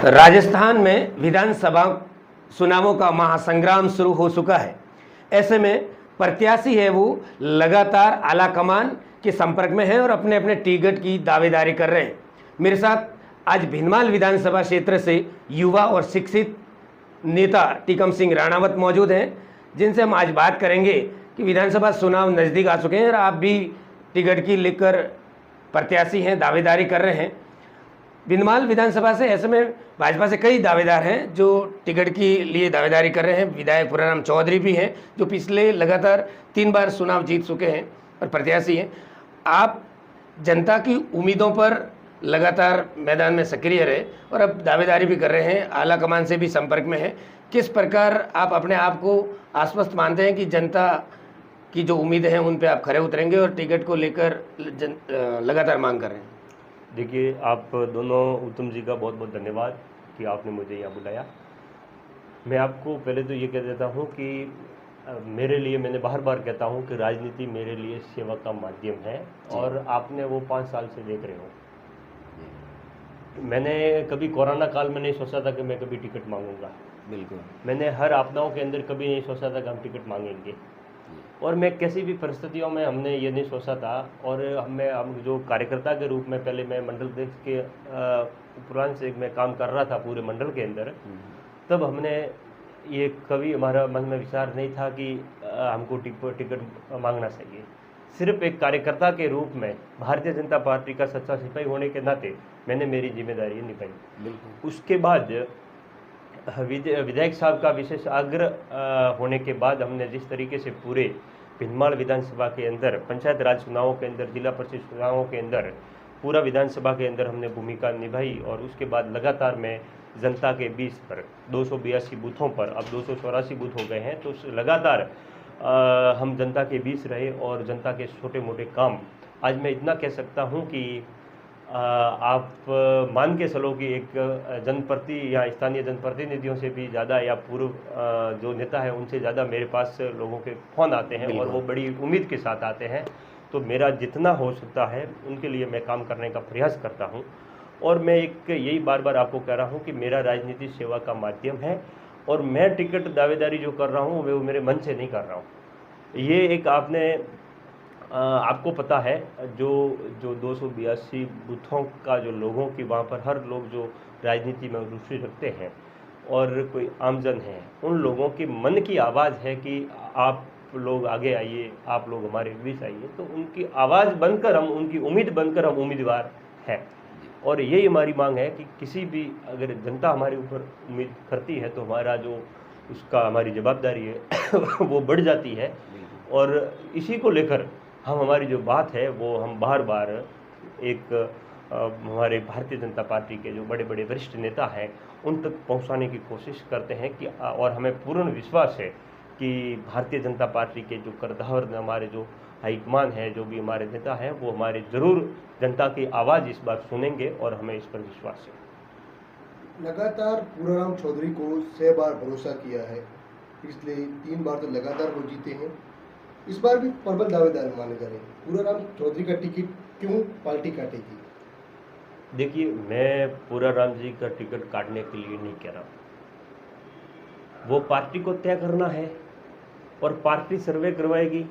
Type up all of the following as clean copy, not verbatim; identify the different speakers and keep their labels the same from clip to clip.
Speaker 1: राजस्थान में विधानसभा चुनावों का महासंग्राम शुरू हो चुका है। ऐसे में प्रत्याशी है वो लगातार आलाकमान के संपर्क में है और अपने अपने टिकट की दावेदारी कर रहे हैं। मेरे साथ आज भिनमाल विधानसभा क्षेत्र से युवा और शिक्षित नेता टीकम सिंह राणावत मौजूद हैं, जिनसे हम आज बात करेंगे कि विधानसभा चुनाव नज़दीक आ चुके हैं और आप भी टिकट की लेकर प्रत्याशी हैं, दावेदारी कर रहे हैं भिनमाल विधानसभा से। ऐसे में भाजपा से कई दावेदार हैं जो टिकट के लिए दावेदारी कर रहे हैं। विधायक पूराराम चौधरी भी हैं जो पिछले लगातार 3 बार चुनाव जीत चुके हैं और प्रत्याशी हैं। आप जनता की उम्मीदों पर लगातार मैदान में सक्रिय रहे और अब दावेदारी भी कर रहे हैं, आला कमान से भी संपर्क में हैं। किस प्रकार आप अपने आप को आश्वस्त मानते हैं कि जनता की जो उम्मीदें हैं उन पे आप खरे उतरेंगे और टिकट को लेकर लगातार मांग कर रहे हैं?
Speaker 2: देखिए, आप दोनों उत्तम जी का बहुत बहुत धन्यवाद कि आपने मुझे यहाँ बुलाया। मैं आपको पहले तो ये कह देता हूँ कि मेरे लिए, मैंने बार बार कहता हूँ कि राजनीति मेरे लिए सेवा का माध्यम है और आपने वो 5 साल से देख रहे हो। मैंने कभी कोरोना काल में नहीं सोचा था कि मैं कभी टिकट मांगूंगा।
Speaker 1: बिल्कुल।
Speaker 2: मैंने हर आपदाओं के अंदर कभी नहीं सोचा था कि हम टिकट मांगेंगे और मैं किसी भी परिस्थितियों में हमने ये नहीं सोचा था। और हम जो कार्यकर्ता के रूप में, पहले मैं मंडल अध्यक्ष के उपरांत से मैं काम कर रहा था पूरे मंडल के अंदर, तब हमने ये कभी हमारा मन में विचार नहीं था कि हमको टिकट मांगना चाहिए। सिर्फ एक कार्यकर्ता के रूप में भारतीय जनता पार्टी का सच्चा सिपाही होने के नाते मैंने मेरी जिम्मेदारी निभाई। उसके बाद विधायक साहब का विशेष आग्रह होने के बाद हमने जिस तरीके से पूरे भिनमाल विधानसभा के अंदर, पंचायत राज चुनावों के अंदर, जिला परिषद चुनावों के अंदर, पूरा विधानसभा के अंदर हमने भूमिका निभाई और उसके बाद लगातार मैं जनता के बीच पर 282 बूथों पर, अब 284 बूथ हो गए हैं, तो लगातार हम जनता के बीच रहे और जनता के छोटे मोटे काम, आज मैं इतना कह सकता हूं कि आप मान के चलो कि एक जनप्रति या स्थानीय जनप्रतिनिधियों से भी ज़्यादा या पूर्व जो नेता है उनसे ज़्यादा मेरे पास लोगों के फ़ोन आते हैं और वो बड़ी उम्मीद के साथ आते हैं। तो मेरा जितना हो सकता है उनके लिए मैं काम करने का प्रयास करता हूँ और मैं एक यही बार बार आपको कह रहा हूँ कि मेरा राजनीति सेवा का माध्यम है और मैं टिकट दावेदारी जो कर रहा हूँ वो मेरे मन से नहीं कर रहा हूँ। ये एक आपको पता है जो 282 बूथों का जो लोगों की वहाँ पर हर लोग जो राजनीति में रुचि रखते हैं और कोई आमजन है, उन लोगों के मन की आवाज़ है कि आप लोग आगे आइए, आप लोग हमारे बीच आइए। तो उनकी आवाज़ बनकर हम, उनकी उम्मीद बनकर हम उम्मीदवार हैं और यही हमारी मांग है कि किसी भी, अगर जनता हमारे ऊपर उम्मीद करती है तो हमारा जो उसका हमारी जवाबदारी है वो बढ़ जाती है। और इसी को लेकर हमारी जो बात है वो हम बार बार एक हमारे भारतीय जनता पार्टी के जो बड़े बड़े वरिष्ठ नेता हैं उन तक पहुंचाने की कोशिश करते हैं कि, और हमें पूर्ण विश्वास है कि भारतीय जनता पार्टी के जो करदावर, हमारे जो हाईकमान है, जो भी हमारे नेता हैं, वो हमारे ज़रूर जनता की आवाज़ इस बार सुनेंगे और हमें इस पर विश्वास है।
Speaker 3: लगातार पूराराम चौधरी को 6 बार भरोसा किया है, पिछले 3 बार तो लगातार वो जीते हैं, इस बार भी प्रबल दावेदार माने जा रहे हैं। पूराराम चौधरी का टिकट क्यों पार्टी काटेगी?
Speaker 2: देखिए, मैं पूराराम जी का टिकट काटने के लिए नहीं कह रहा, वो पार्टी को तय करना है और पार्टी सर्वे करवाएगी।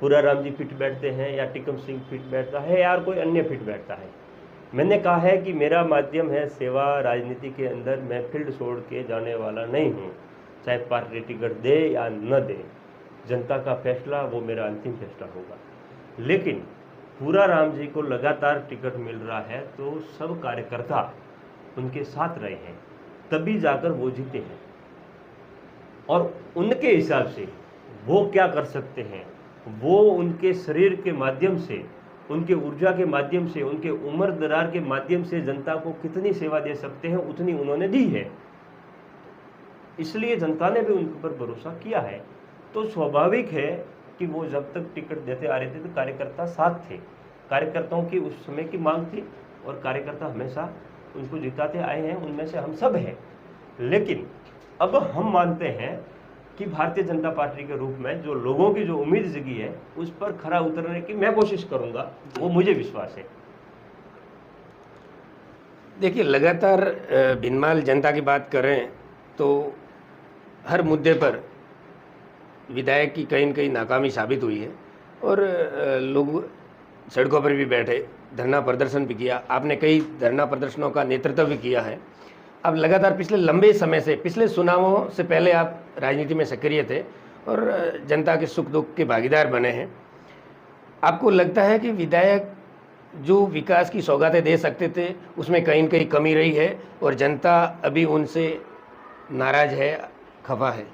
Speaker 2: पूराराम जी फिट बैठते हैं या टीकम सिंह फिट बैठता है या कोई अन्य फिट बैठता है। मैंने कहा है कि मेरा माध्यम है सेवा। राजनीति के अंदर मैं फील्ड छोड़ के जाने वाला नहीं हूँ, चाहे पार्टी टिकट दे या न दे, जनता का फैसला वो मेरा अंतिम फैसला होगा। लेकिन पूराराम जी को लगातार टिकट मिल रहा है तो सब कार्यकर्ता उनके साथ रहे हैं, तभी जाकर वो जीते हैं और उनके हिसाब से वो क्या कर सकते हैं, वो उनके शरीर के माध्यम से, उनके ऊर्जा के माध्यम से, उनके उम्र दरार के माध्यम से जनता को कितनी सेवा दे सकते हैं उतनी उन्होंने दी है। इसलिए जनता ने भी उन पर भरोसा किया है। तो स्वाभाविक है कि वो जब तक टिकट देते आ रहे थे तो कार्यकर्ता साथ थे, कार्यकर्ताओं की उस समय की मांग थी और कार्यकर्ता हमेशा उनको जिताते आए हैं, उनमें से हम सब हैं। लेकिन अब हम मानते हैं कि भारतीय जनता पार्टी के रूप में जो लोगों की जो उम्मीद जगी है उस पर खरा उतरने की मैं कोशिश करूंगा, वो मुझे विश्वास है।
Speaker 1: देखिए, लगातार भिनमाल जनता की बात करें तो हर मुद्दे पर विधायक की कहीं न कहीं नाकामी साबित हुई है और लोग सड़कों पर भी बैठे, धरना प्रदर्शन भी किया। आपने कई धरना प्रदर्शनों का नेतृत्व भी किया है। अब लगातार पिछले लंबे समय से, पिछले चुनावों से पहले आप राजनीति में सक्रिय थे और जनता के सुख दुख के भागीदार बने हैं। आपको लगता है कि विधायक जो विकास की सौगातें दे सकते थे, उसमें कहीं न कहीं कमी रही है और जनता अभी उनसे नाराज़ है, खफा है?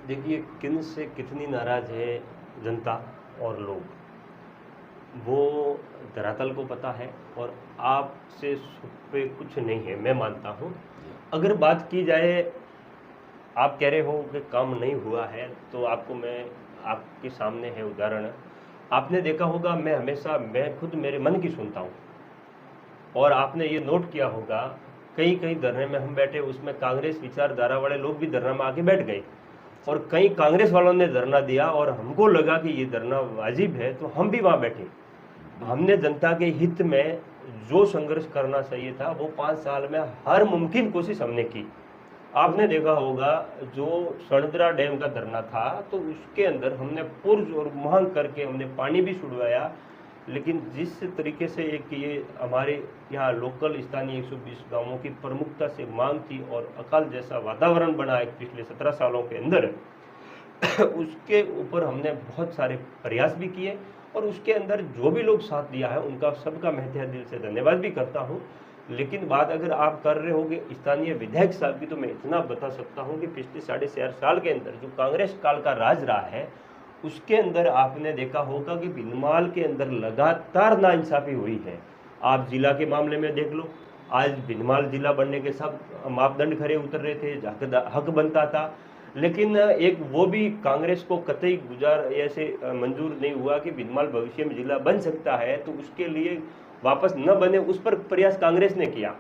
Speaker 2: देखिए, किन से कितनी नाराज़ है जनता और लोग, वो धरातल को पता है और आपसे सुख पे कुछ नहीं है, मैं मानता हूँ। अगर बात की जाए, आप कह रहे हो कि काम नहीं हुआ है, तो आपको मैं आपके सामने है उदाहरण। आपने देखा होगा, मैं खुद मेरे मन की सुनता हूँ और आपने ये नोट किया होगा, कई कई धरने में हम बैठे, उसमें कांग्रेस विचारधारा वाले लोग भी धरना में आके बैठ गए और कई कांग्रेस वालों ने धरना दिया और हमको लगा कि ये धरना वाजिब है, तो हम भी वहाँ बैठे। हमने जनता के हित में जो संघर्ष करना चाहिए था, वो 5 साल में हर मुमकिन कोशिश हमने की। आपने देखा होगा, जो सड़दरा डैम का धरना था, तो उसके अंदर हमने पुर्ज और मांग करके हमने पानी भी छुड़वाया, लेकिन जिस तरीके से एक ये हमारे यहाँ लोकल स्थानीय 120 गांवों की प्रमुखता से मांग थी और अकाल जैसा वातावरण बना है पिछले 17 सालों के अंदर, उसके ऊपर हमने बहुत सारे प्रयास भी किए और उसके अंदर जो भी लोग साथ दिया है, उनका सबका मैं तहे दिल से धन्यवाद भी करता हूँ। लेकिन बात अगर आप कर रहे हो कि स्थानीय विधायक साहब की, तो मैं इतना बता सकता हूँ कि पिछले 4.5 साल के अंदर जो कांग्रेस काल का राज रहा है, उसके अंदर आपने देखा होगा कि भिनमाल के अंदर लगातार नाइंसाफ़ी हुई है। आप जिला के मामले में देख लो, आज भिनमाल जिला बनने के सब मापदंड खरे उतर रहे थे, हक बनता था, लेकिन एक वो भी कांग्रेस को कतई ऐसे मंजूर नहीं हुआ कि भिनमाल भविष्य में जिला बन सकता है, तो उसके लिए वापस न बने उस पर प्रयास कांग्रेस ने किया।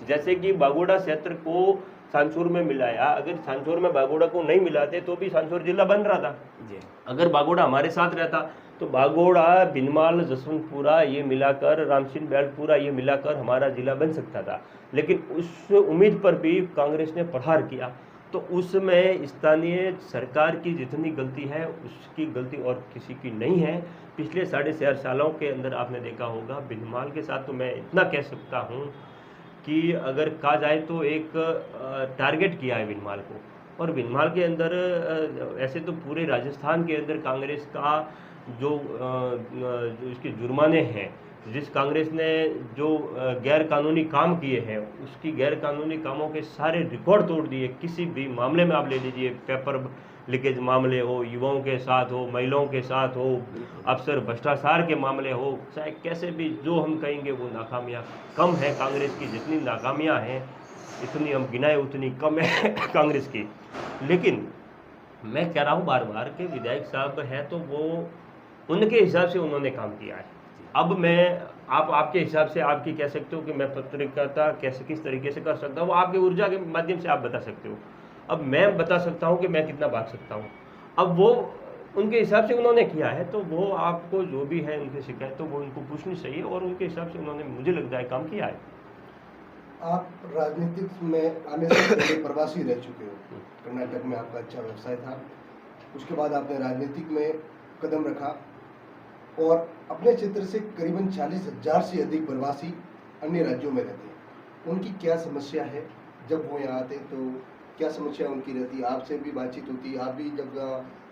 Speaker 2: जैसे कि बागोड़ा क्षेत्र को सांचौर में मिलाया, अगर सांचौर में बागोड़ा को नहीं मिलाते तो भी सांचौर जिला बन रहा था जी। अगर बागोड़ा हमारे साथ रहता तो बागोड़ा, भिनमाल, जसवंतपुरा ये मिलाकर, रामसिंह बैलपुरा ये मिलाकर हमारा जिला बन सकता था, लेकिन उस उम्मीद पर भी कांग्रेस ने प्रहार किया। तो उसमें स्थानीय सरकार की जितनी गलती है, उसकी गलती और किसी की नहीं है। पिछले 4.5 सालों के अंदर आपने देखा होगा, भिनमाल के साथ तो मैं इतना कह सकता हूँ कि अगर कहा जाए तो एक टारगेट किया है भिनमाल को, और भिनमाल के अंदर ऐसे तो पूरे राजस्थान के अंदर कांग्रेस का जो इसके जुर्माने हैं, जिस कांग्रेस ने जो गैर कानूनी काम किए हैं, उसकी गैर कानूनी कामों के सारे रिकॉर्ड तोड़ दिए। किसी भी मामले में आप ले लीजिए, पेपर लीकेज मामले हो, युवाओं के साथ हो, महिलाओं के साथ हो, अफसर भ्रष्टाचार के मामले हो, चाहे कैसे भी जो हम कहेंगे वो नाकामियाँ कम है कांग्रेस की। जितनी नाकामियाँ हैं इतनी हम गिनाए उतनी कम है कांग्रेस की। लेकिन मैं कह रहा हूँ बार बार कि विधायक साहब है तो वो उनके हिसाब से उन्होंने काम किया है। अब मैं आपके हिसाब से आपकी कह सकते हो कि मैं पत्रकारिता कैसे किस तरीके से कर सकता हूँ, वो आपकी ऊर्जा के माध्यम से आप बता सकते हो। अब मैं बता सकता हूँ कि मैं कितना भाग सकता हूँ। अब वो उनके हिसाब से उन्होंने किया है, तो वो आपको जो भी है उनकी शिकायत, तो वो उनको पूछनी चाहिए और उनके हिसाब से उन्होंने, मुझे लगता है, काम किया है।
Speaker 3: आप राजनीतिक में आने से पहले प्रवासी रह चुके हो, कर्नाटक में आपका अच्छा व्यवसाय था, उसके बाद आपने राजनीतिक में कदम रखा और अपने क्षेत्र से करीबन 40,000 से अधिक प्रवासी अन्य राज्यों में रहते हैं। उनकी क्या समस्या है? जब वो यहाँ आते तो क्या समस्या उनकी रहती है? आपसे भी बातचीत होती है, आप भी जब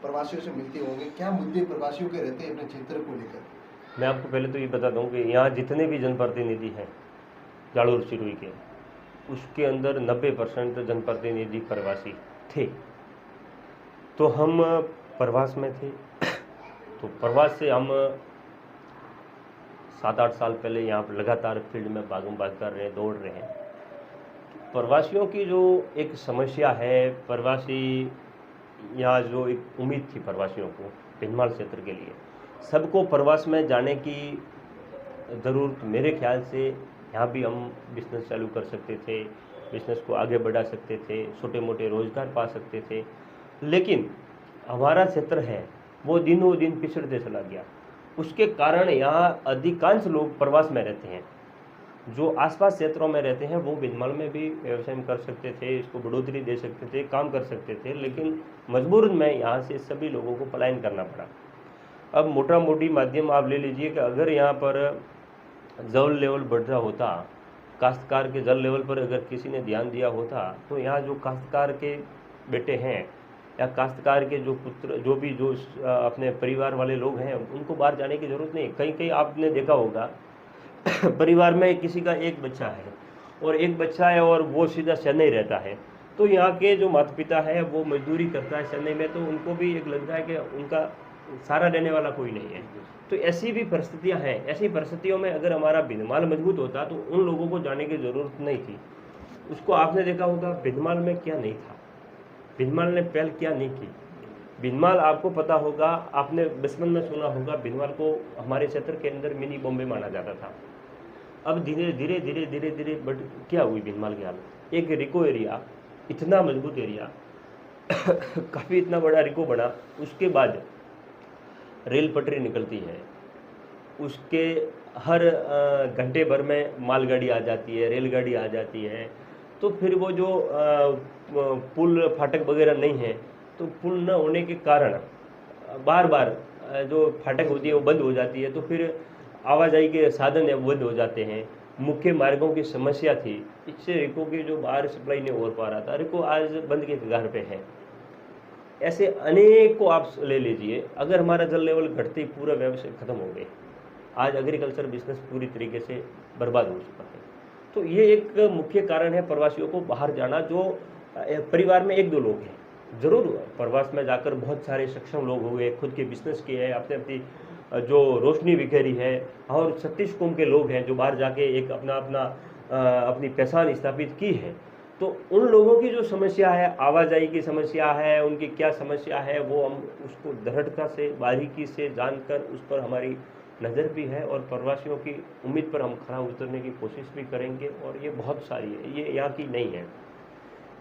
Speaker 3: प्रवासियों से मिलते होंगे, क्या मुद्दे प्रवासियों के रहते हैं अपने क्षेत्र को लेकर?
Speaker 2: मैं आपको पहले तो ये बता दूं कि यहाँ जितने भी जनप्रतिनिधि हैं जालोर सिरोही के, उसके अंदर 90% जनप्रतिनिधि प्रवासी थे। तो हम प्रवास में थे, तो प्रवास से हम 7-8 साल पहले यहाँ पर लगातार फील्ड में भागम भाग कर रहे हैं, दौड़ रहे हैं। प्रवासियों की जो एक समस्या है, प्रवासी यहाँ जो एक उम्मीद थी प्रवासियों को भिनमाल क्षेत्र के लिए, सबको प्रवास में जाने की ज़रूरत, मेरे ख्याल से यहाँ भी हम बिजनेस चालू कर सकते थे, बिजनेस को आगे बढ़ा सकते थे, छोटे मोटे रोजगार पा सकते थे। लेकिन हमारा क्षेत्र है वो दिनों दिन पिछड़ते चला गया। उसके कारण यहाँ अधिकांश लोग प्रवास में रहते हैं जो आसपास क्षेत्रों में रहते हैं वो भिनमाल में भी व्यवसाय कर सकते थे, इसको बढ़ोतरी दे सकते थे, काम कर सकते थे, लेकिन मजबूरन में यहाँ से सभी लोगों को पलायन करना पड़ा। अब मोटा मोटी माध्यम आप ले लीजिए कि अगर यहाँ पर जल लेवल बढ़ रहा होता, काश्तकार के जल लेवल पर अगर किसी ने ध्यान दिया होता, तो यहाँ जो काश्तकार के बेटे हैं या काश्तकार के जो पुत्र जो अपने परिवार वाले लोग हैं, उनको बाहर जाने की ज़रूरत नहीं। कहीं कहीं आपने देखा होगा परिवार में किसी का एक बच्चा है और एक बच्चा है और वो सीधा चेन्नई रहता है, तो यहाँ के जो माता पिता है वो मजदूरी करता है चेन्नई में, तो उनको भी एक लगता है कि उनका सारा रहने वाला कोई नहीं है। तो ऐसी भी परिस्थितियाँ हैं। ऐसी परिस्थितियों में अगर हमारा भिनमाल मजबूत होता तो उन लोगों को जाने की ज़रूरत नहीं थी। उसको आपने देखा होगा भिनमाल में क्या नहीं था, भिनमाल ने पहल क्या नहीं की। भिनमाल आपको पता होगा, आपने बचपन में सुना होगा, भिनमाल को हमारे क्षेत्र के अंदर मिनी बॉम्बे माना जाता था। अब धीरे धीरे धीरे धीरे धीरे बट क्या हुई भिनमाल की हालत। एक रिको एरिया, इतना मजबूत एरिया काफ़ी इतना बड़ा रिको बना, उसके बाद रेल पटरी निकलती है, उसके हर घंटे भर में मालगाड़ी आ जाती है, रेलगाड़ी आ जाती है। तो फिर वो जो पुल फाटक वगैरह नहीं है, तो पुल न होने के कारण बार बार जो फाटक होती है वो बंद हो जाती है, तो फिर आवाजाही के साधन है वो बंद हो जाते हैं। मुख्य मार्गों की समस्या थी, इससे रिको की जो बाहर सप्लाई नहीं हो पा रहा था, रिको आज बंद के कगार पे है। ऐसे अनेक को आप ले लीजिए। अगर हमारा जल लेवल घटते ही पूरा व्यवसाय खत्म हो गए, आज एग्रीकल्चर बिजनेस पूरी तरीके से बर्बाद हो चुका है। तो ये एक मुख्य कारण है प्रवासियों को बाहर जाना। जो परिवार में एक दो लोग हैं, ज़रूर प्रवास में जाकर बहुत सारे सक्षम लोग हुए, खुद के बिजनेस किए हैं, अपने अपनी जो रोशनी बिखेरी है, और 36 कौम के लोग हैं जो बाहर जाके एक अपनी पहचान स्थापित की है। तो उन लोगों की जो समस्या है, आवाजाही की समस्या है, उनकी क्या समस्या है, वो हम उसको दृढ़ता से बारीकी से जानकर उस पर हमारी नज़र भी है, और प्रवासियों की उम्मीद पर हम खरा उतरने की कोशिश भी करेंगे। और ये बहुत सारी है, ये यहाँ की नहीं है।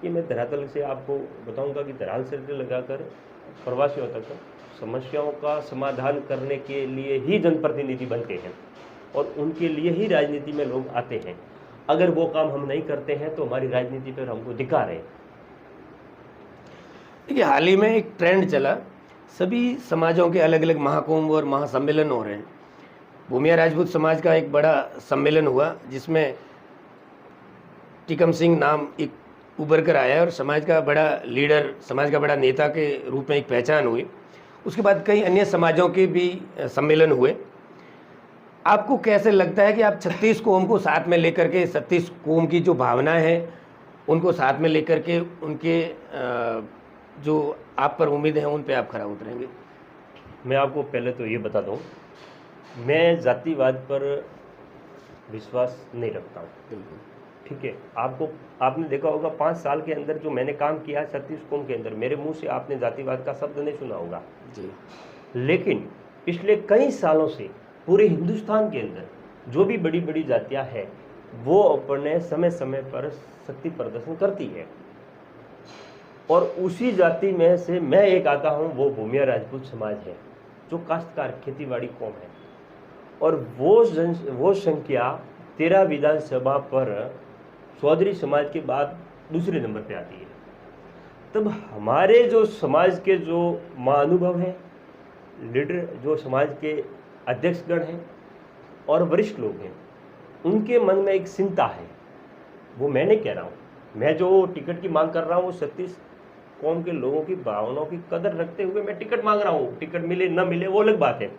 Speaker 2: ये मैं धरातल से आपको बताऊंगा कि धरातल से लगाकर प्रवासियों तक समस्याओं का समाधान करने के लिए ही जनप्रतिनिधि बनते हैं, और उनके लिए ही राजनीति में लोग आते हैं। अगर वो काम हम नहीं करते हैं तो हमारी राजनीति पर हमको धिक्कार है।
Speaker 1: देखिए, हाल ही में एक ट्रेंड चला, सभी समाजों के अलग अलग महाकुंभ और महासम्मेलन हो रहे हैं। भूमिया राजपूत समाज का एक बड़ा सम्मेलन हुआ, जिसमें टिकम सिंह नाम एक उभर कर आया और समाज का बड़ा लीडर, समाज का बड़ा नेता के रूप में एक पहचान हुई। उसके बाद कई अन्य समाजों के भी सम्मेलन हुए। आपको कैसे लगता है कि आप 36 कौम को साथ में लेकर के, 36 कौम की जो भावना है उनको साथ में लेकर के, उनके जो आप पर उम्मीद है उन पे आप खरा उतरेंगे?
Speaker 2: मैं आपको पहले तो ये बता दूं, मैं जातिवाद पर विश्वास नहीं रखता हूँ।
Speaker 1: बिल्कुल
Speaker 2: ठीक है। आपने देखा होगा 5 साल के अंदर जो मैंने काम किया 36 कौम के अंदर, मेरे मुंह से आपने जातिवाद का शब्द नहीं सुना होगा
Speaker 1: जी।
Speaker 2: लेकिन पिछले कई सालों से पूरे हिंदुस्तान के अंदर जो भी बड़ी बड़ी जातियां हैं वो अपने समय समय पर शक्ति प्रदर्शन करती है, और उसी जाति में से मैं एक आता हूं, वो भूमिया राजपूत समाज है जो काश्तकार खेतीबाड़ी कौम है। और वो संख्या 13 विधानसभा पर चौधरी समाज के बाद दूसरे नंबर पे आती है। तब हमारे जो समाज के जो महानुभव हैं, लीडर, जो समाज के अध्यक्षगण हैं और वरिष्ठ लोग हैं, उनके मन में एक चिंता है। वो मैं नहीं कह रहा हूँ, मैं जो टिकट की मांग कर रहा हूँ वो 36 कौम के लोगों की भावनाओं की कदर रखते हुए मैं टिकट मांग रहा हूँ। टिकट मिले न मिले वो अलग बात है,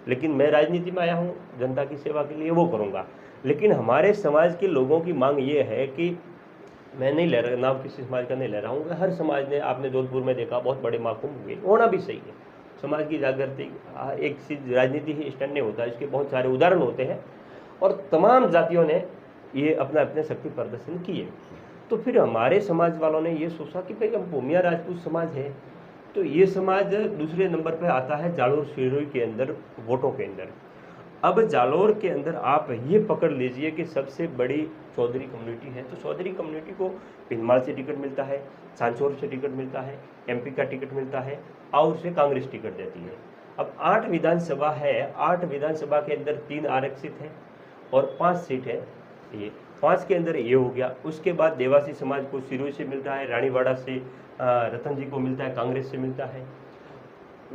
Speaker 2: लेकिन मैं राजनीति में आया हूँ, जनता की सेवा के लिए वो करूँगा। लेकिन हमारे समाज के लोगों की मांग ये है कि मैं नहीं ले रहा नाम किसी समाज का नहीं ले रहा हूँ, हर समाज ने, आपने जोधपुर में देखा बहुत बड़े महाकुंभ हुए, होना भी सही है। समाज की जागृति एक चीज राजनीति ही स्टैंड नहीं होता, इसके बहुत सारे उदाहरण होते हैं, और तमाम जातियों ने ये अपने शक्ति प्रदर्शन किए। तो फिर हमारे समाज वालों ने ये सोचा कि भाई हम भूमिया राजपूत समाज है, तो ये समाज दूसरे नंबर पर आता है जालोर सिरोही के अंदर वोटों के अंदर। अब जालोर के अंदर आप ये पकड़ लीजिए कि सबसे बड़ी चौधरी कम्युनिटी है, तो चौधरी कम्युनिटी को भिनमाल से टिकट मिलता है, सांचौर से टिकट मिलता है, एमपी का टिकट मिलता है, और से कांग्रेस टिकट देती है। अब 8 विधानसभा है, 8 विधानसभा के अंदर 3 आरक्षित है और 5 सीट है ये 5 के अंदर ये हो गया। उसके बाद देवासी समाज को सिरोही से मिलता है, रानीवाड़ा से रतन जी को मिलता है, कांग्रेस से मिलता है।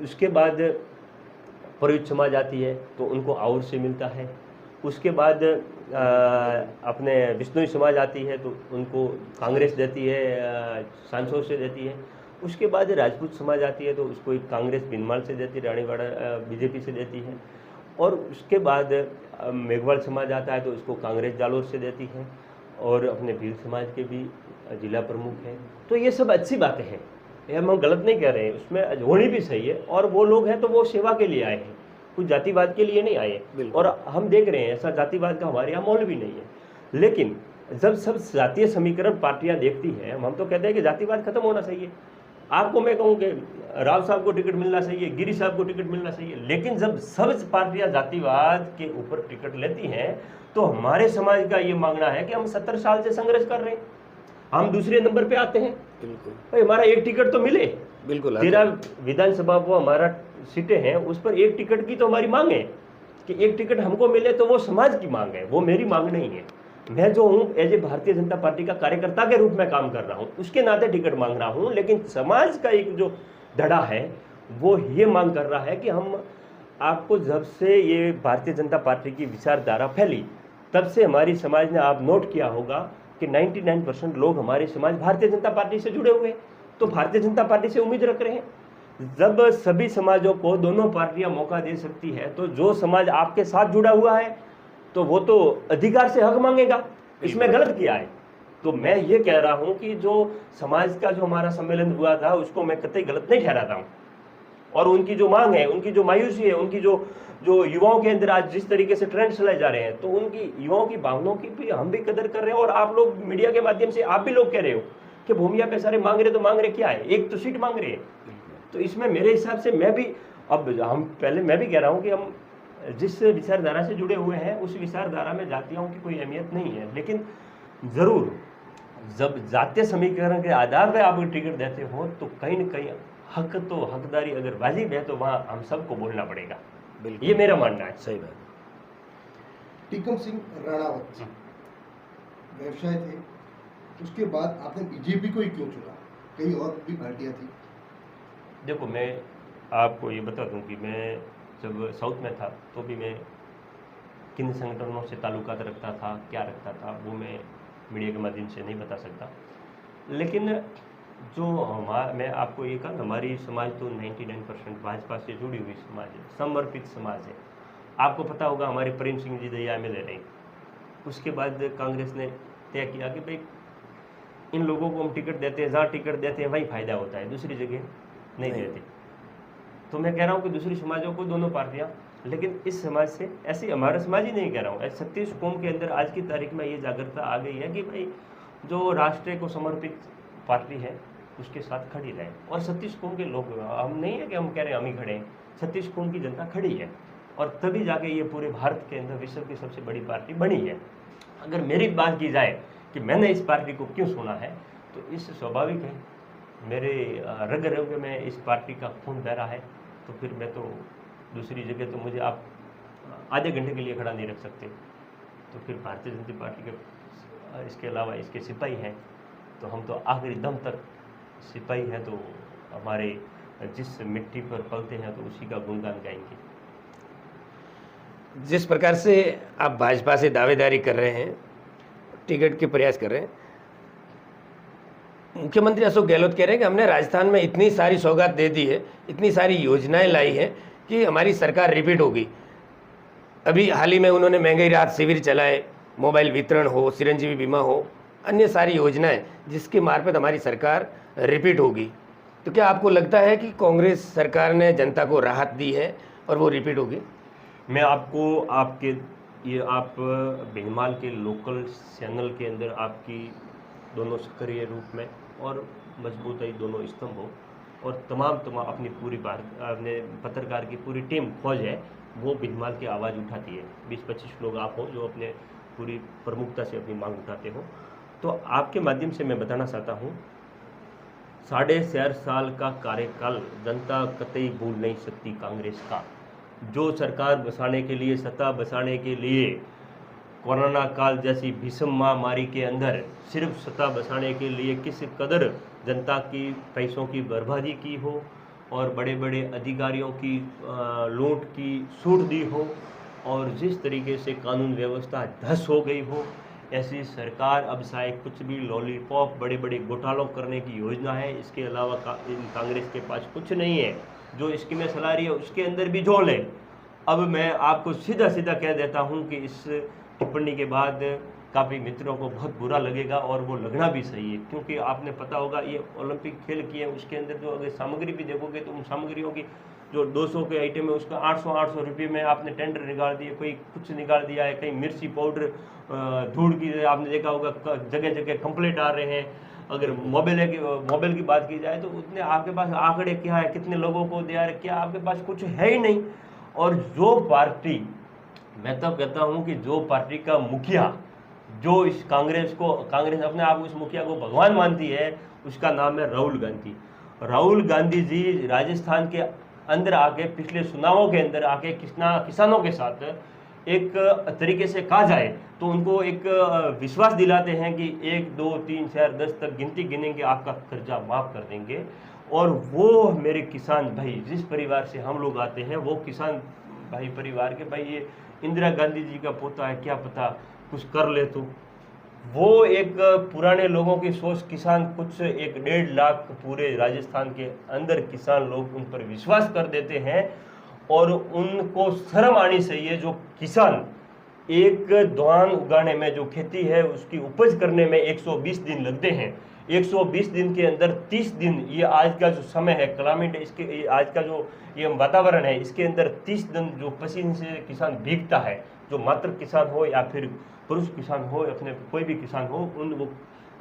Speaker 2: उसके बाद परयुक्त समाज आती है तो उनको आउर से मिलता है। उसके बाद अपने बिश्नोई समाज आती है तो उनको कांग्रेस देती है, सांसों से देती है। उसके बाद राजपूत समाज आती है तो उसको एक कांग्रेस बिनमाल से देती है, रानीवाड़ा बीजेपी से देती है। और उसके बाद मेघवाल समाज आता है तो उसको कांग्रेस जालोर से देती है। और अपने भील समाज के भी जिला प्रमुख हैं। तो ये सब अच्छी बातें हैं, ये हम गलत नहीं कह रहे हैं, उसमें होनी भी सही है। और वो लोग हैं तो वो सेवा के लिए आए हैं, कुछ जातिवाद के लिए नहीं आए। और हम देख रहे हैं ऐसा जातिवाद का हमारे यहाँ मौल भी नहीं है। लेकिन जब सब जातीय समीकरण पार्टियां देखती हैं, हम तो कहते हैं कि जातिवाद खत्म होना चाहिए। आपको मैं कहूँ कि राव साहब को टिकट मिलना चाहिए, गिरी साहब को टिकट मिलना चाहिए। लेकिन जब सब पार्टियां जातिवाद के ऊपर टिकट लेती हैं तो हमारे समाज का ये मांगना है कि हम 70 साल से संघर्ष कर रहे हैं, हम दूसरे नंबर पे आते हैं।
Speaker 1: बिल्कुल
Speaker 2: भाई हमारा एक टिकट तो मिले।
Speaker 1: बिल्कुल
Speaker 2: 13 विधानसभा को हमारा सीटें हैं, उस पर एक टिकट की तो हमारी मांग है कि एक टिकट हमको मिले। तो वो समाज की मांग है, वो मेरी मांग नहीं है। मैं जो हूँ as a Bharatiya Janata party का कार्यकर्ता के रूप में काम कर रहा हूँ, उसके नाते टिकट मांग रहा हूँ। लेकिन समाज का एक जो धड़ा है वो ये मांग कर रहा है कि हम आपको, जब से ये भारतीय जनता पार्टी की विचारधारा फैली तब से हमारी समाज ने, आप नोट किया होगा कि 99% लोग हमारे समाज भारतीय जनता पार्टी से जुड़े हुए हैं। तो भारतीय जनता पार्टी से उम्मीद रख रहे हैं। जब सभी समाजों को दोनों पार्टियां मौका दे सकती है तो जो समाज आपके साथ जुड़ा हुआ है तो वो तो अधिकार से हक मांगेगा, इसमें गलत किया है। तो मैं ये कह रहा हूं कि जो समाज का जो हमारा सम्मेलन हुआ था उसको मैं कतई गलत नहीं ठहराता हूं। और उनकी जो मांग है, उनकी जो मायूसी है, उनकी जो युवाओं के अंदर आज जिस तरीके से ट्रेंड चलाए जा रहे हैं, तो उनकी युवाओं की भावनाओं की भी हम भी कदर कर रहे हैं। और आप लोग मीडिया के माध्यम से आप भी लोग कह रहे हो कि भूमिया पे सारे मांग रहे, तो मांग रहे क्या है, एक तो सीट मांग रहे हैं। तो इसमें मेरे हिसाब से मैं भी, अब हम पहले मैं भी कह रहा हूँ कि हम जिस विचारधारा से जुड़े हुए हैं उस विचारधारा में जातियों की कोई अहमियत नहीं है। लेकिन जरूर जब जातीय समीकरण के आधार पर आप टिकट देते हो तो कहीं न कहीं हक, तो हकदारी अगर वाजिब है तो वहाँ हम सबको बोलना पड़ेगा। ये मेरा मानना है।
Speaker 1: सही बात।
Speaker 3: टीकम सिंह राणावत व्यवसाय थे, उसके बाद आपने बीजेपी को ही क्यों चुना? कई और भी पार्टियां थी।
Speaker 2: देखो, मैं आपको ये बता दूं कि मैं जब साउथ में था तो भी मैं किन संगठनों से ताल्लुकात रखता था, क्या रखता था, वो मैं मीडिया के माध्यम से नहीं बता सकता। लेकिन जो मैं आपको ये कहा, हमारी समाज तो 99% भाजपा से जुड़ी हुई समाज है, समर्पित समाज है। आपको पता होगा हमारे प्रेम सिंह जी दहिया में ले रहे, उसके बाद कांग्रेस ने तय किया कि भाई इन लोगों को हम टिकट देते हैं, जहाँ टिकट देते हैं वहीं फ़ायदा होता है, दूसरी जगह नहीं देते। तो मैं कह रहा हूँ कि दूसरी समाजों को दोनों पार्टियाँ, लेकिन इस समाज से, ऐसे हमारा समाज ही नहीं कह रहा हूँ, 36 कौम के अंदर आज की तारीख में ये जागरूकता आ गई है कि भाई जो राष्ट्र को समर्पित पार्टी है उसके साथ खड़ी रहे। और 36 कौम के लोग, हम नहीं है कि हम कह रहे हैं हम ही खड़े हैं, 36 कौम की जनता खड़ी है। और तभी जाके ये पूरे भारत के अंदर विश्व की सबसे बड़ी पार्टी बनी है। अगर मेरी बात की जाए कि मैंने इस पार्टी को क्यों चुना है, तो इससे स्वाभाविक है, मेरे रग रग में इस पार्टी का खून बह रहा है। तो फिर मैं तो दूसरी जगह तो मुझे आप आधे घंटे के लिए खड़ा नहीं रख सकते। तो फिर भारतीय जनता पार्टी के इसके अलावा इसके सिपाही हैं, तो हम तो आखिरी दम तक सिपाही हैं। तो हमारे जिस मिट्टी पर पलते हैं तो उसी का गुणगान गाएंगे।
Speaker 1: जिस प्रकार से आप भाजपा से दावेदारी कर रहे हैं, टिकट के प्रयास कर रहे हैं, मुख्यमंत्री अशोक गहलोत कह रहे हैं कि हमने राजस्थान में इतनी सारी सौगात दे दी है, इतनी सारी योजनाएं लाई हैं कि हमारी सरकार रिपीट होगी। अभी हाल ही में उन्होंने महंगाई राहत शिविर चलाए, मोबाइल वितरण हो, चिरंजीवी बीमा हो, अन्य सारी योजनाएं जिसके मार्फत हमारी सरकार रिपीट होगी। तो क्या आपको लगता है कि कांग्रेस सरकार ने जनता को राहत दी है और वो रिपीट होगी?
Speaker 2: मैं आपको आपके ये आप भीनमाल के लोकल चैनल के अंदर आपकी दोनों सक्रिय रूप में और मजबूत है दोनों स्तंभ हो, और तमाम अपनी पूरी अपने पत्रकार की पूरी टीम फौज है वो भीनमाल की आवाज़ उठाती है। 20-25 लोग आप हो जो अपने पूरी प्रमुखता से अपनी मांग उठाते हो। तो आपके माध्यम से मैं बताना चाहता हूँ, 4.5 साल का कार्यकाल जनता कतई भूल नहीं सकती कांग्रेस का। जो सरकार बसाने के लिए, सत्ता बसाने के लिए कोरोना काल जैसी भीषण महामारी के अंदर सिर्फ सत्ता बसाने के लिए किस कदर जनता की पैसों की बर्बादी की हो और बड़े बड़े अधिकारियों की लूट की छूट दी हो और जिस तरीके से कानून व्यवस्था धस हो गई हो, ऐसी सरकार अब शायद कुछ भी लॉलीपॉप बड़े बड़े घोटालों करने की योजना है, इसके अलावा कांग्रेस के पास कुछ नहीं है। जो स्कीमें चला रही है उसके अंदर भी झोल है। अब मैं आपको सीधा सीधा कह देता हूं कि इस टिप्पणी के बाद काफ़ी मित्रों को बहुत बुरा लगेगा और वो लगना भी सही है, क्योंकि आपने पता होगा ये ओलंपिक खेल किए, उसके अंदर जो अगर सामग्री भी देखोगे तो उन सामग्रियों की जो 200 के आइटम है उसका 800 रुपये में आपने टेंडर निकाल दिए, कोई कुछ निकाल दिया है, कहीं मिर्ची पाउडर धूल की आपने देखा होगा जगह जगह कंप्लेंट आ रहे हैं। अगर मोबाइल की बात की जाए तो उतने आपके पास आंकड़े क्या है, कितने लोगों को दिया है, क्या आपके पास कुछ है ही नहीं। और जो पार्टी, मैं तो कहता हूं कि जो पार्टी का मुखिया जो इस कांग्रेस अपने आप उस मुखिया को भगवान मानती है, उसका नाम है राहुल गांधी। राहुल गांधी जी राजस्थान के अंदर आके पिछले चुनावों के अंदर आके किसानों के साथ एक तरीके से कहा जाए तो उनको एक विश्वास दिलाते हैं कि 1 2 3 4 10 तक गिनती गिनेंगे, आपका कर्जा माफ कर देंगे। और वो मेरे किसान भाई, जिस परिवार से हम लोग आते हैं, वो किसान भाई परिवार के भाई, ये इंदिरा गांधी जी का पोता है, क्या पता कुछ कर ले तो। वो एक पुराने लोगों की सोच, किसान कुछ 1.5 लाख पूरे राजस्थान के अंदर किसान लोग उन पर विश्वास कर देते हैं और उनको शर्म आनी चाहिए। जो किसान एक धान उगाने में, जो खेती है उसकी उपज करने में 120 दिन लगते हैं, 120 दिन के अंदर 30 दिन, ये आज का जो समय है क्लाइमेट, इसके आज का जो ये वातावरण है, इसके अंदर 30 दिन जो पसीने से किसान भीगता है, जो मात्र किसान हो या फिर पुरुष किसान हो, अपने कोई भी किसान हो, उन वो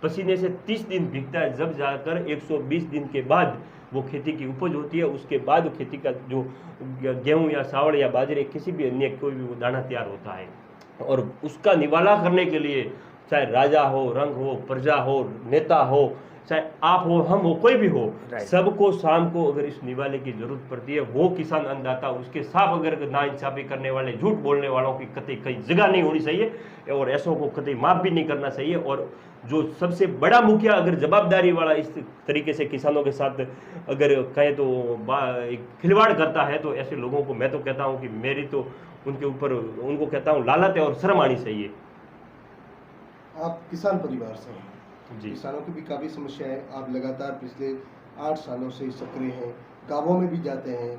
Speaker 2: पसीने से 30 दिन भीगता है, जब जाकर 120 दिन के बाद वो खेती की उपज होती है। उसके बाद खेती का जो गेहूं या चावल या बाजरे किसी भी अन्य कोई भी वो दाना तैयार होता है। और उसका निवाला करने के लिए चाहे राजा हो, रंग हो, प्रजा हो, नेता हो, चाहे आप हो, हम हो, कोई भी हो, सबको शाम को अगर इस निवाले की जरूरत पड़ती है, वो किसान अन्नदाता, उसके साथ अगर नाइंसाफी करने वाले, झूठ बोलने वालों की कतई कहीं जगह नहीं होनी चाहिए और ऐसों को कतई माफ भी नहीं करना चाहिए। और जो सबसे बड़ा मुखिया अगर जवाबदारी वाला इस तरीके से किसानों के साथ अगर कहे तो खिलवाड़ करता है, तो ऐसे लोगों को मैं तो कहता हूँ कि मेरी तो उनके ऊपर, उनको कहता हूँ लानत है और शर्म आनी चाहिए।
Speaker 3: आप किसान परिवार से हैं
Speaker 2: जी।
Speaker 3: किसानों की भी काफ़ी समस्या है, आप लगातार पिछले 8 सालों से सक्रिय हैं, गांवों में भी जाते हैं।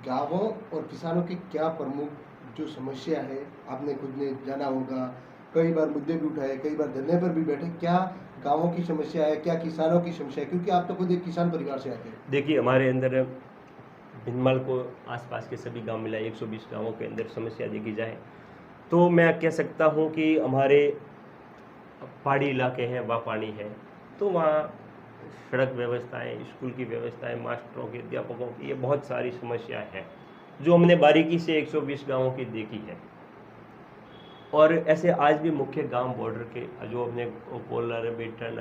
Speaker 3: गांवों और किसानों की क्या प्रमुख जो समस्या है, आपने खुद ने जाना होगा, कई बार मुद्दे भी उठाए, कई बार धरने पर भी बैठे, क्या गांवों की समस्या है, क्या किसानों की समस्या है, क्योंकि आप तो खुद एक किसान परिवार से आते हैं।
Speaker 2: देखिए, हमारे अंदर भिनमाल को आसपास के सभी गांव मिला 120 गांवों के अंदर समस्या देखी जाए तो मैं कह सकता हूं कि हमारे पहाड़ी इलाके हैं, वहाँ पानी है, तो वहाँ सड़क व्यवस्थाएं, स्कूल की व्यवस्थाएं, मास्टरों की, अध्यापकों की, ये बहुत सारी समस्याएं हैं जो हमने बारीकी से 120 गांवों की देखी है। और ऐसे आज भी मुख्य गांव बॉर्डर के जो अपने कोलर, बेटन,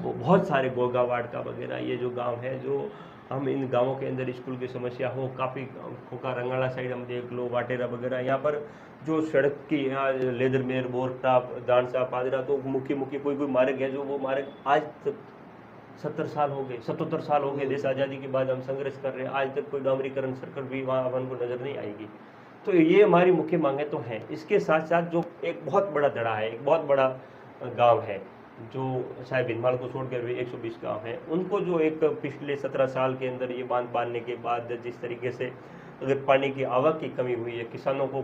Speaker 2: बहुत सारे गोगावाड़ का वगैरह, ये जो गांव है, जो हम इन गांवों के अंदर स्कूल की समस्या हो, काफ़ी खोखा रंगाला साइड हम देख लो, वाटेरा वगैरह, यहाँ पर जो सड़क की, यहाँ लेदरमेर, बोरटा, दानसा, पादरा, तो मुख्य कोई मार्ग है जो वो मार्ग आज तक 70 साल हो गए, 77 साल हो गए देश आज़ादी के बाद हम संघर्ष कर रहे हैं, आज तक कोई डामरीकरण सर्कल भी वहाँ हमको नज़र नहीं आएगी। तो ये हमारी मुख्य मांगें तो हैं। इसके साथ साथ जो एक बहुत बड़ा दड़ा है, एक बहुत बड़ा गांव है, जो शायद भिनमाल को छोड़कर भी 120 गांव हैं, उनको जो एक पिछले 17 साल के अंदर ये बांध बांधने के बाद जिस तरीके से अगर पानी की आवक की कमी हुई है, किसानों को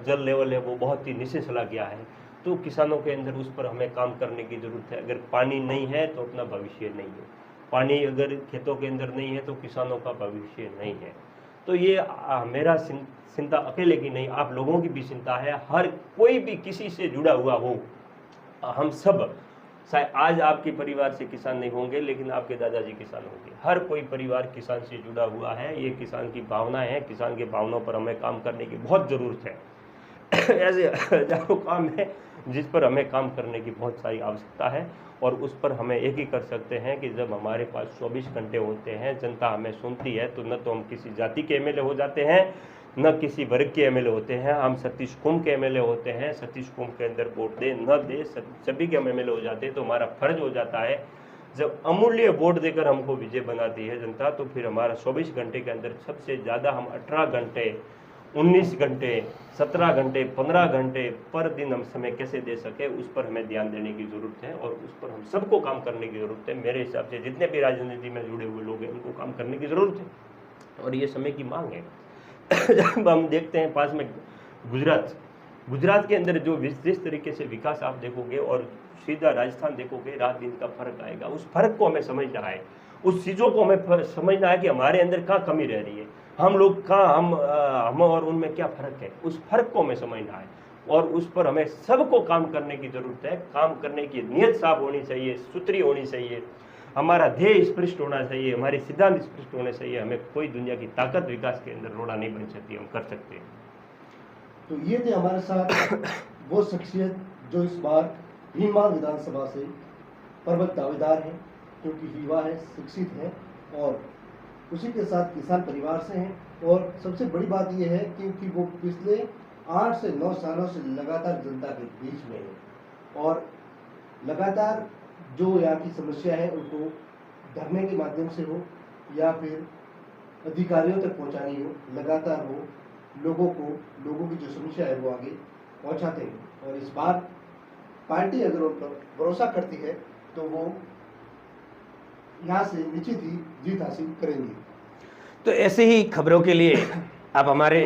Speaker 2: जल लेवल है वो बहुत ही नीचे चला गया है, तो किसानों के अंदर उस पर हमें काम करने की ज़रूरत है। अगर पानी नहीं है तो अपना भविष्य नहीं है, पानी अगर खेतों के अंदर नहीं है तो किसानों का भविष्य नहीं है। तो ये मेरा चिंता अकेले की नहीं, आप लोगों की भी चिंता है। हर कोई भी किसी से जुड़ा हुआ हो, हम सब, शायद आज आपके परिवार से किसान नहीं होंगे लेकिन आपके दादाजी किसान होंगे, हर कोई परिवार किसान से जुड़ा हुआ है। ये किसान की भावना है, किसान के भावनाओं पर हमें काम करने की बहुत ज़रूरत है। ऐसे हजारों काम है जिस पर हमें काम करने की बहुत सारी आवश्यकता है और उस पर हमें एक ही कर सकते हैं कि जब हमारे पास 24 घंटे होते हैं, जनता हमें सुनती है, तो न तो हम किसी जाति के एमएलए हो जाते हैं, न किसी वर्ग के एमएलए होते हैं। हम सतीश कुंभ के एमएलए होते हैं, सतीश कुंभ के अंदर वोट दे न दे सभी के हम एमएलए हो जाते हैं। तो हमारा फर्ज हो जाता है, जब अमूल्य वोट देकर हमको विजय बनाती है जनता, तो फिर हमारा 24 घंटे के अंदर सबसे ज़्यादा हम 18 घंटे, 19 घंटे, 17 घंटे, 15 घंटे पर दिन हम समय कैसे दे सके, उस पर हमें ध्यान देने की ज़रूरत है और उस पर हम सबको काम करने की ज़रूरत है। मेरे हिसाब से जितने भी राजनीति में जुड़े हुए लोग हैं उनको काम करने की ज़रूरत है और ये समय की मांग है। जब हम देखते हैं पास में गुजरात के अंदर जो जिस तरीके से विकास आप देखोगे और सीधा राजस्थान देखोगे, रात दिन का फर्क आएगा। उस फर्क को हमें समझना है, उस चीज़ों को हमें समझना है कि हमारे अंदर कहाँ कमी रह रही है, हम लोग कहाँ हम और उनमें क्या फ़र्क है। उस फर्क को हमें समझना है और उस पर हमें सबको काम करने की ज़रूरत है। काम करने की नीयत साफ होनी चाहिए, सुथरी होनी चाहिए, हमारा ध्येय स्पष्ट होना चाहिए, हमारे सिद्धांत स्पष्ट होने चाहिए। हमें कोई दुनिया की ताकत विकास के अंदर रोड़ा नहीं बन सकती, हम कर सकते हैं।
Speaker 3: तो ये थे हमारे साथ वो शख्सियत जो इस बार भीमा विधानसभा से प्रबल दावेदार हैं, क्योंकि युवा है, शिक्षित है और उसी के साथ किसान परिवार से हैं। और सबसे बड़ी बात यह है क्योंकि वो पिछले 8 से 9 सालों से लगातार जनता के बीच में है और लगातार जो यहाँ की समस्या है उनको धरने के माध्यम से हो या फिर अधिकारियों तक पहुँचानी हो, लगातार वो लोगों की जो समस्या है वो आगे पहुँचाते हैं। और इस बार पार्टी अगर उन पर भरोसा करती है तो वो यहाँ से निश्चित ही जीत हासिल करेंगे।
Speaker 1: तो ऐसे ही खबरों के लिए आप हमारे